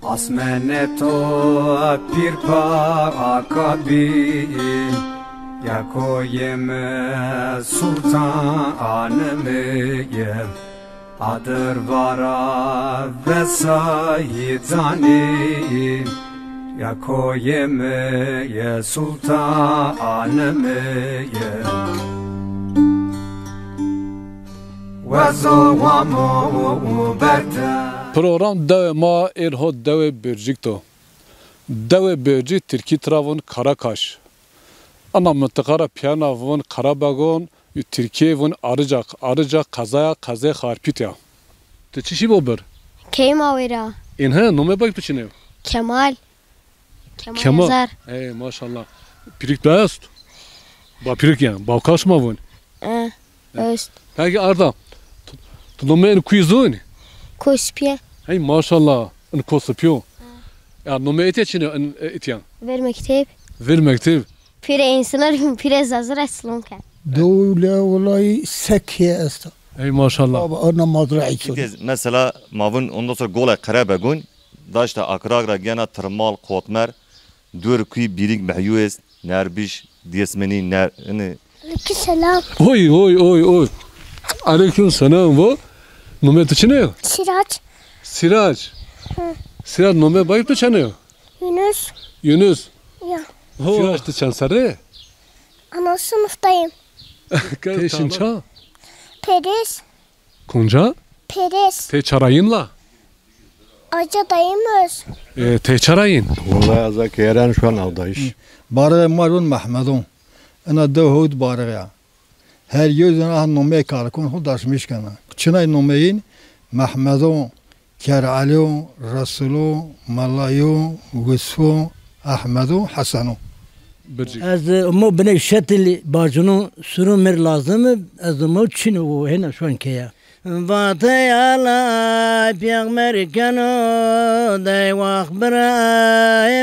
Asmene to pirpa akabi Yakoyeme sultanımı Adırvara vesayizani Yakoyeme sultanımı Vezovamu berda Program dev ma erho dev Bürcikto. Dev Bürcik Türkiye tarafın Karakaş. Ana mıntıkara piyana vun Karabagon, Türkiye vun Arıcak kazaya harpitya. Te çişi bu bir? Kemal. İnhe nume bak biçine. Kemal. Kemal. Yazar. Ey maşallah. Pirik beyaz. Ba pirik yani. Ba kaçma vun. Öst. Peki Arda. Tu nume en kuyuzun. Kospiye. Hey maşallah. En kosupyo. Ya nume etiye çine en etiyan. Ver mektep. Ver mektep. Pire insanlar pire zazır aslan kan. Dövle vallahi sekiye est. Ey maşallah. Baba ana mazra'i çok. Mesela mavun ondan sonra gola karabagun daşta akragra gena tırmal kotmer dur kuy birik mehyues nerbiş diyesmeni ner ne Selam. Oy. Aleyküm selam bu. Nume tıçınıyor. Sirac. Sirac. Sirac nume bayıp tıçınıyor. Yunus. Ya. Sirac tıçan sarı. Ana sınıftayım. Teşin ça. Peris. Konca. Peris. Te çarayınla. Acadayım öz. Te çarayın. والله هذاك يران شو نعضيش Barı marun Mahmedun. Ana dehud barı ya. Her yüzün ah nume karkun hudaşmış kana. Çınay numeyin Mahmedun, Keralo, Rasulu, Malayu, Vusfu, Ahmedu, Hasanu. Bircik. از مو بني شتل باجنو سرو مر لازم از مو چنو هنا شون كيا باتي على بيغمر كانو داي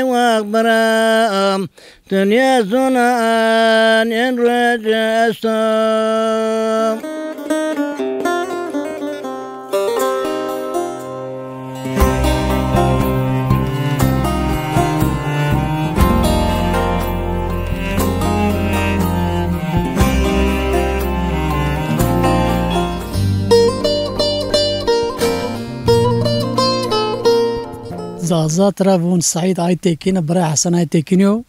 واخبرا دنيا زنا ان رجع زازا ترافون سعيد ايتكين برا حسن ايتكينيو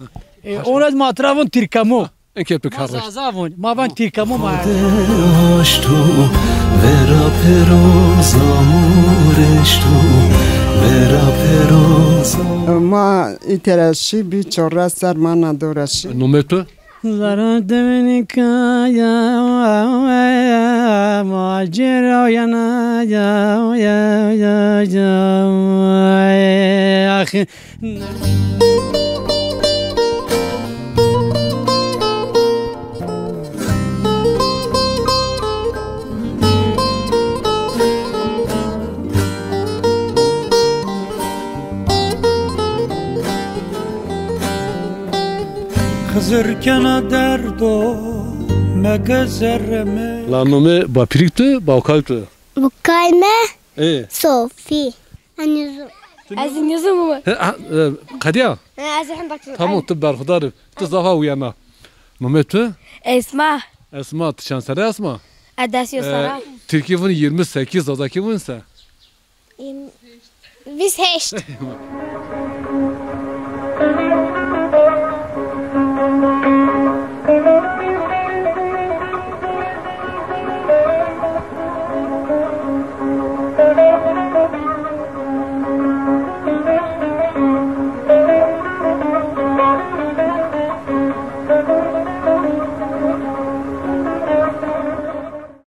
اوناد ما ترافون تركمو Enkel pek harraş. زازا ما بان تركمو ما Aştu vera peroza mureştu vera peroza ما إتراشي بيشورا سرمانا دوراشي Nume tu? زرا دمنك يا ماجر يا اخي خزركن دردو مگزرمه La nume ba pirik tu, ba kalp tu. Bukayme. Sofi. Anizum. Azinizum mu? Kadiya. Azin bak. Tamam tu berhudarı. Tu zaha uyana. Nume tu? Esma. Esma tıçan sarı Esma. Adasyo sara. Türkiye'nin 28 azaki bunsa. Biz heşt.